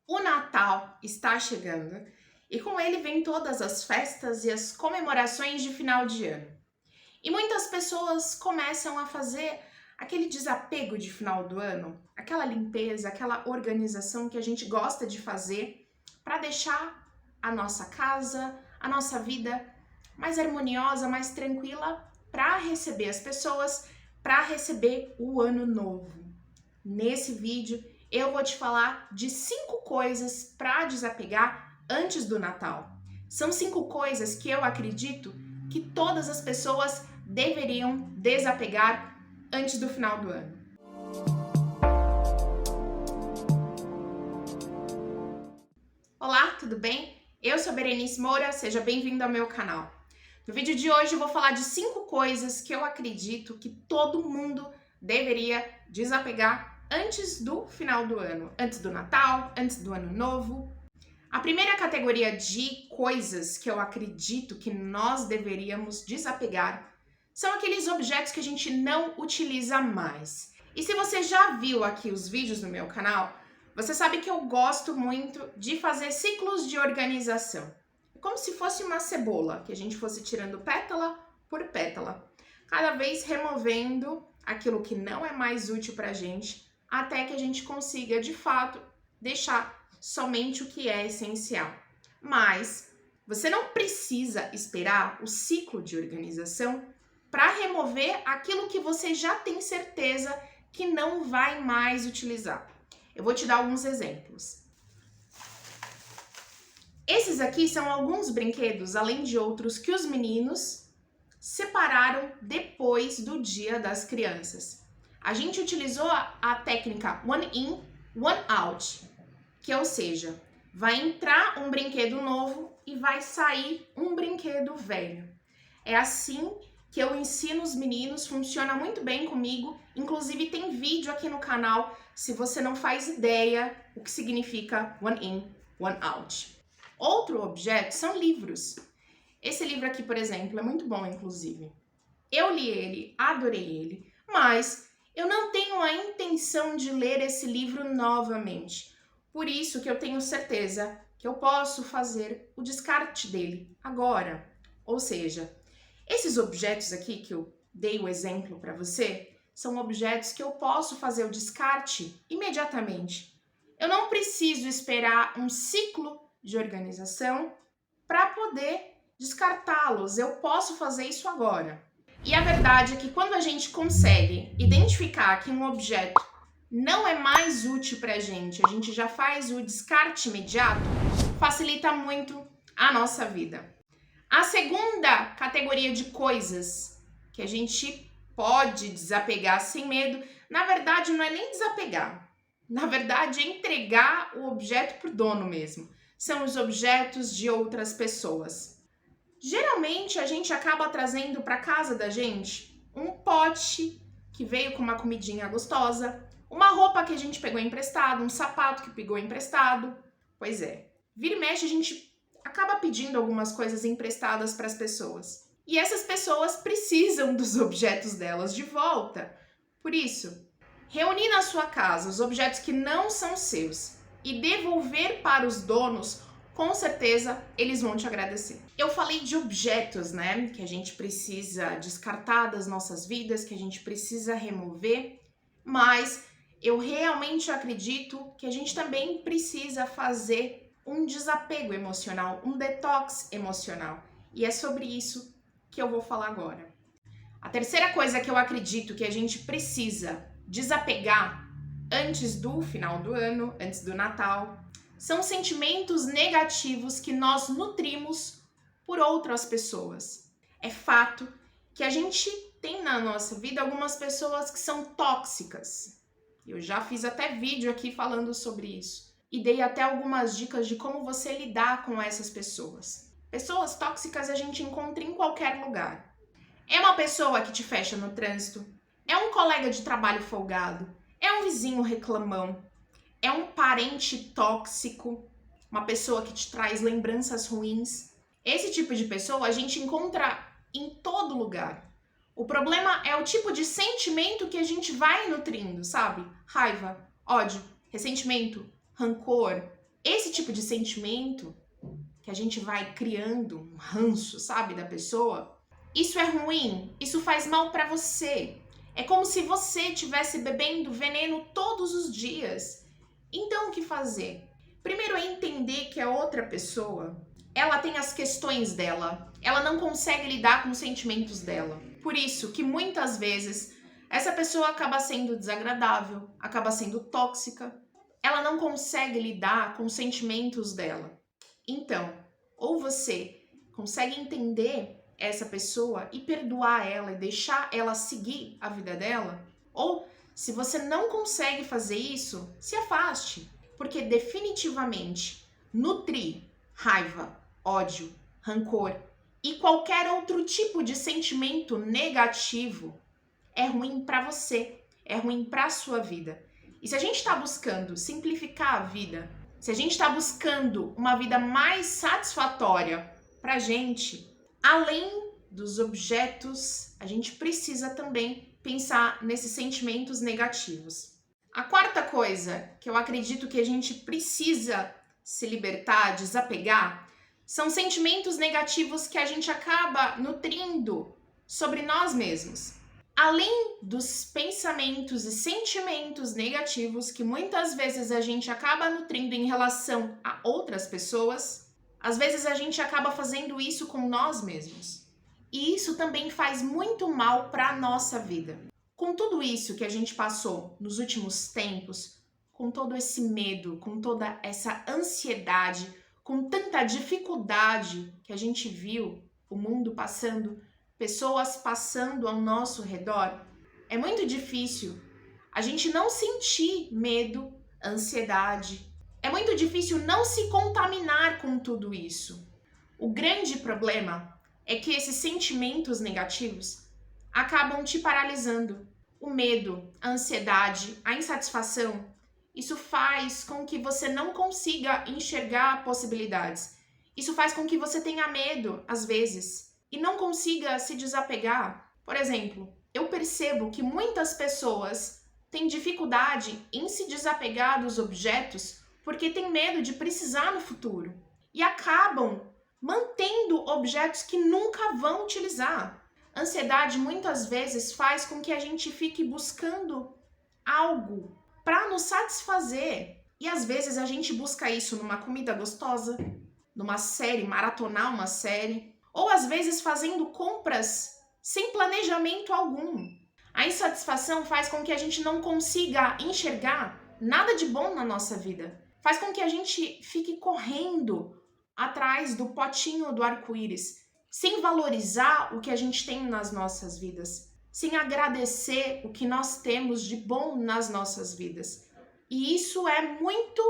O Natal está chegando e com ele vem todas as festas e as comemorações de final de ano. E muitas pessoas começam a fazer aquele desapego de final do ano, aquela limpeza, aquela organização que a gente gosta de fazer para deixar a nossa casa, a nossa vida mais harmoniosa, mais tranquila para receber as pessoas, para receber o ano novo. Nesse vídeo eu vou te falar de 5 coisas para desapegar antes do Natal. São 5 coisas que eu acredito que todas as pessoas deveriam desapegar antes do final do ano. Olá, tudo bem? Eu sou Berenice Moura, seja bem-vindo ao meu canal. No vídeo de hoje eu vou falar de 5 coisas que eu acredito que todo mundo deveria desapegar antes do final do ano, antes do Natal, antes do Ano Novo. A primeira categoria de coisas que eu acredito que nós deveríamos desapegar são aqueles objetos que a gente não utiliza mais. E se você já viu aqui os vídeos no meu canal, você sabe que eu gosto muito de fazer ciclos de organização. Como se fosse uma cebola, que a gente fosse tirando pétala por pétala, cada vez removendo aquilo que não é mais útil pra gente, até que a gente consiga, de fato, deixar somente o que é essencial. Mas você não precisa esperar o ciclo de organização para remover aquilo que você já tem certeza que não vai mais utilizar. Eu vou te dar alguns exemplos. Esses aqui são alguns brinquedos, além de outros, que os meninos separaram depois do Dia das Crianças. A gente utilizou a técnica one in, one out, que ou seja, vai entrar um brinquedo novo e vai sair um brinquedo velho. É assim que eu ensino os meninos, funciona muito bem comigo, inclusive tem vídeo aqui no canal se você não faz ideia o que significa one in, one out. Outro objeto são livros. Esse livro aqui, por exemplo, é muito bom, inclusive. Eu li ele, adorei ele, mas eu não tenho a intenção de ler esse livro novamente. Por isso que eu tenho certeza que eu posso fazer o descarte dele agora. Ou seja, esses objetos aqui que eu dei o exemplo para você, são objetos que eu posso fazer o descarte imediatamente. Eu não preciso esperar um ciclo de organização para poder descartá-los. Eu posso fazer isso agora. E a verdade é que quando a gente consegue identificar que um objeto não é mais útil para a gente já faz o descarte imediato, facilita muito a nossa vida. A segunda categoria de coisas que a gente pode desapegar sem medo, na verdade não é nem desapegar, na verdade é entregar o objeto para o dono mesmo. São os objetos de outras pessoas. Geralmente a gente acaba trazendo para casa da gente um pote que veio com uma comidinha gostosa, uma roupa que a gente pegou emprestado, um sapato que pegou emprestado. Pois é, vira e mexe a gente acaba pedindo algumas coisas emprestadas para as pessoas. E essas pessoas precisam dos objetos delas de volta. Por isso, reunir na sua casa os objetos que não são seus e devolver para os donos, com certeza eles vão te agradecer. Eu falei de objetos, né, que a gente precisa descartar das nossas vidas, que a gente precisa remover, mas eu realmente acredito que a gente também precisa fazer um desapego emocional, um detox emocional. E é sobre isso que eu vou falar agora. A terceira coisa que eu acredito que a gente precisa desapegar antes do final do ano, antes do Natal, são sentimentos negativos que nós nutrimos por outras pessoas. É fato que a gente tem na nossa vida algumas pessoas que são tóxicas. Eu já fiz até vídeo aqui falando sobre isso. E dei até algumas dicas de como você lidar com essas pessoas. Pessoas tóxicas a gente encontra em qualquer lugar. É uma pessoa que te fecha no trânsito, é um colega de trabalho folgado, é um vizinho reclamão, é um parente tóxico, uma pessoa que te traz lembranças ruins. Esse tipo de pessoa a gente encontra em todo lugar. O problema é o tipo de sentimento que a gente vai nutrindo, sabe? Raiva, ódio, ressentimento, rancor, Esse tipo de sentimento que a gente vai criando, um ranço, sabe, da pessoa, isso é ruim, isso faz mal pra você. É como se você estivesse bebendo veneno todos os dias. Então, o que fazer? Primeiro é entender que a outra pessoa, ela tem as questões dela, ela não consegue lidar com os sentimentos dela. Por isso que muitas vezes essa pessoa acaba sendo desagradável, acaba sendo tóxica, ela não consegue lidar com os sentimentos dela. Então, ou você consegue entender essa pessoa e perdoar ela e deixar ela seguir a vida dela, ou se você não consegue fazer isso, se afaste, porque definitivamente nutrir raiva, ódio, rancor e qualquer outro tipo de sentimento negativo é ruim para você, é ruim para a sua vida. E se a gente está buscando simplificar a vida, se a gente está buscando uma vida mais satisfatória para a gente, além dos objetos, a gente precisa também pensar nesses sentimentos negativos. A quarta coisa que eu acredito que a gente precisa se libertar, desapegar, são sentimentos negativos que a gente acaba nutrindo sobre nós mesmos. Além dos pensamentos e sentimentos negativos que muitas vezes a gente acaba nutrindo em relação a outras pessoas, às vezes a gente acaba fazendo isso com nós mesmos. E isso também faz muito mal para a nossa vida. Com tudo isso que a gente passou nos últimos tempos, com todo esse medo, com toda essa ansiedade, com tanta dificuldade que a gente viu o mundo passando, pessoas passando ao nosso redor, é muito difícil a gente não sentir medo, ansiedade. É muito difícil não se contaminar com tudo isso. O grande problema é que esses sentimentos negativos acabam te paralisando. O medo, a ansiedade, a insatisfação, isso faz com que você não consiga enxergar possibilidades. Isso faz com que você tenha medo, às vezes, e não consiga se desapegar. Por exemplo, eu percebo que muitas pessoas têm dificuldade em se desapegar dos objetos porque têm medo de precisar no futuro e acabam mantendo objetos que nunca vão utilizar. A ansiedade muitas vezes faz com que a gente fique buscando algo para nos satisfazer. E às vezes a gente busca isso numa comida gostosa, numa série, maratonar uma série, ou às vezes fazendo compras sem planejamento algum. A insatisfação faz com que a gente não consiga enxergar nada de bom na nossa vida. Faz com que a gente fique correndo atrás do potinho do arco-íris, sem valorizar o que a gente tem nas nossas vidas, sem agradecer o que nós temos de bom nas nossas vidas. E isso é muito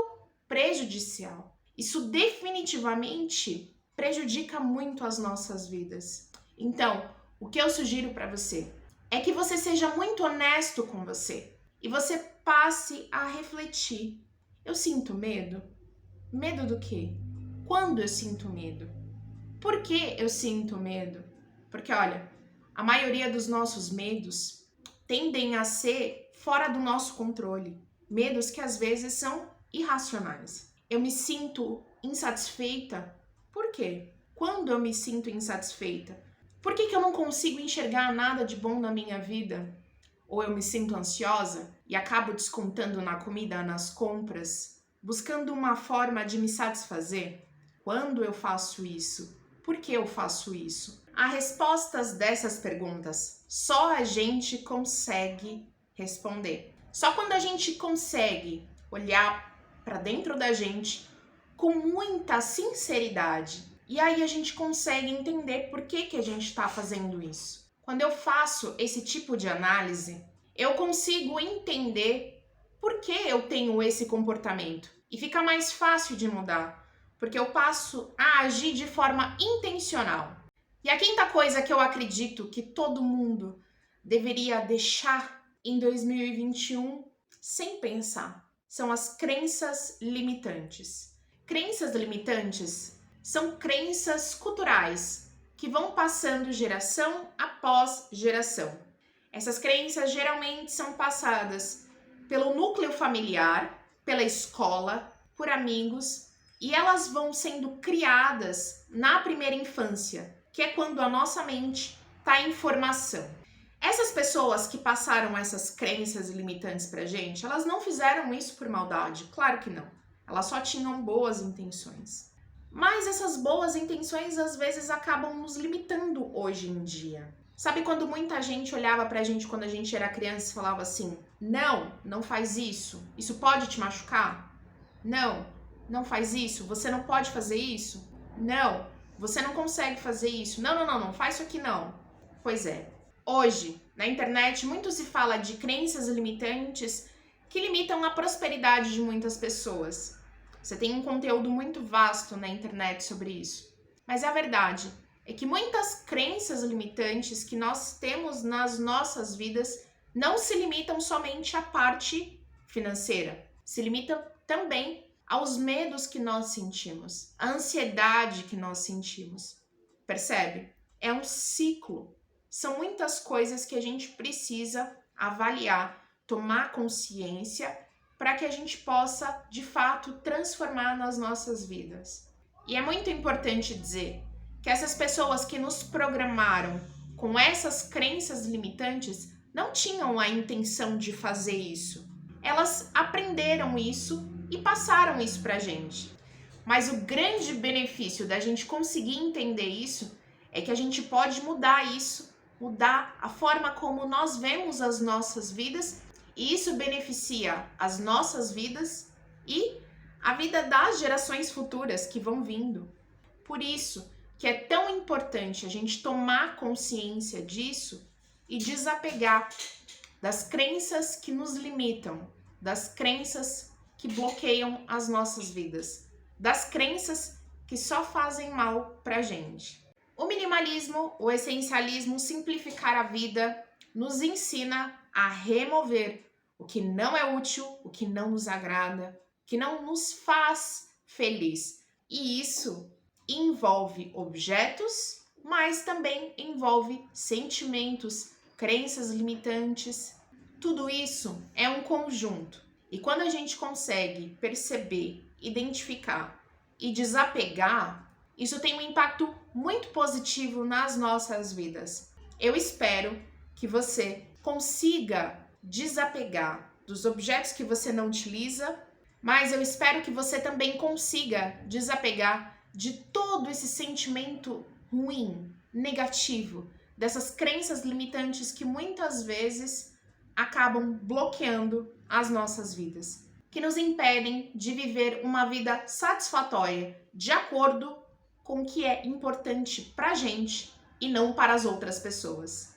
prejudicial. Isso definitivamente prejudica muito as nossas vidas. Então, o que eu sugiro para você é que você seja muito honesto com você e você passe a refletir. Eu sinto medo? Medo do quê? Quando eu sinto medo? Por que eu sinto medo? Porque, olha, a maioria dos nossos medos tendem a ser fora do nosso controle. Medos que às vezes são irracionais. Eu me sinto insatisfeita. Por quê? Quando eu me sinto insatisfeita? Por que eu não consigo enxergar nada de bom na minha vida? Ou eu me sinto ansiosa e acabo descontando na comida, nas compras, buscando uma forma de me satisfazer? Quando eu faço isso? Por que eu faço isso? As respostas dessas perguntas só a gente consegue responder. Só quando a gente consegue olhar para dentro da gente com muita sinceridade. E aí a gente consegue entender por que a gente está fazendo isso. Quando eu faço esse tipo de análise, eu consigo entender por que eu tenho esse comportamento. E fica mais fácil de mudar, porque eu passo a agir de forma intencional. E a quinta coisa que eu acredito que todo mundo deveria deixar em 2021 sem pensar são as crenças limitantes. Crenças limitantes são crenças culturais que vão passando geração após geração. Essas crenças geralmente são passadas pelo núcleo familiar, pela escola, por amigos e elas vão sendo criadas na primeira infância, que é quando a nossa mente está em formação. Essas pessoas que passaram essas crenças limitantes pra gente, elas não fizeram isso por maldade, claro que não. Elas só tinham boas intenções. Mas essas boas intenções às vezes acabam nos limitando hoje em dia. Sabe quando muita gente olhava pra gente quando a gente era criança e falava assim: não faz isso, isso pode te machucar? Não faz isso, você não pode fazer isso? Não, você não consegue fazer isso. Não faz isso aqui não. Pois é, hoje na internet muito se fala de crenças limitantes que limitam a prosperidade de muitas pessoas. Você tem um conteúdo muito vasto na internet sobre isso. Mas a verdade é que muitas crenças limitantes que nós temos nas nossas vidas não se limitam somente à parte financeira, se limitam também aos medos que nós sentimos, à ansiedade que nós sentimos. Percebe? É um ciclo. São muitas coisas que a gente precisa avaliar, tomar consciência para que a gente possa, de fato, transformar nas nossas vidas. E é muito importante dizer que essas pessoas que nos programaram com essas crenças limitantes não tinham a intenção de fazer isso. Elas aprenderam isso e passaram isso pra gente. Mas o grande benefício da gente conseguir entender isso é que a gente pode mudar isso, mudar a forma como nós vemos as nossas vidas, e isso beneficia as nossas vidas e a vida das gerações futuras que vão vindo. Por isso que é tão importante a gente tomar consciência disso e desapegar das crenças que nos limitam, das crenças que bloqueiam as nossas vidas, das crenças que só fazem mal pra gente. O minimalismo, o essencialismo, simplificar a vida, nos ensina a remover o que não é útil, o que não nos agrada, o que não nos faz feliz. E isso envolve objetos, mas também envolve sentimentos, crenças limitantes. Tudo isso é um conjunto. E quando a gente consegue perceber, identificar e desapegar, isso tem um impacto muito positivo nas nossas vidas. Eu espero que você consiga desapegar dos objetos que você não utiliza, mas eu espero que você também consiga desapegar de todo esse sentimento ruim, negativo, dessas crenças limitantes que muitas vezes acabam bloqueando as nossas vidas, que nos impedem de viver uma vida satisfatória, de acordo com o que é importante pra gente e não para as outras pessoas.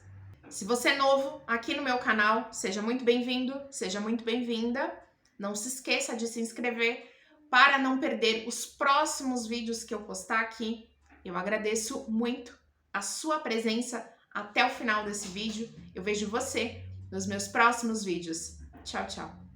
Se você é novo aqui no meu canal, seja muito bem-vindo, seja muito bem-vinda. Não se esqueça de se inscrever para não perder os próximos vídeos que eu postar aqui. Eu agradeço muito a sua presença até o final desse vídeo. Eu vejo você nos meus próximos vídeos. Tchau, tchau!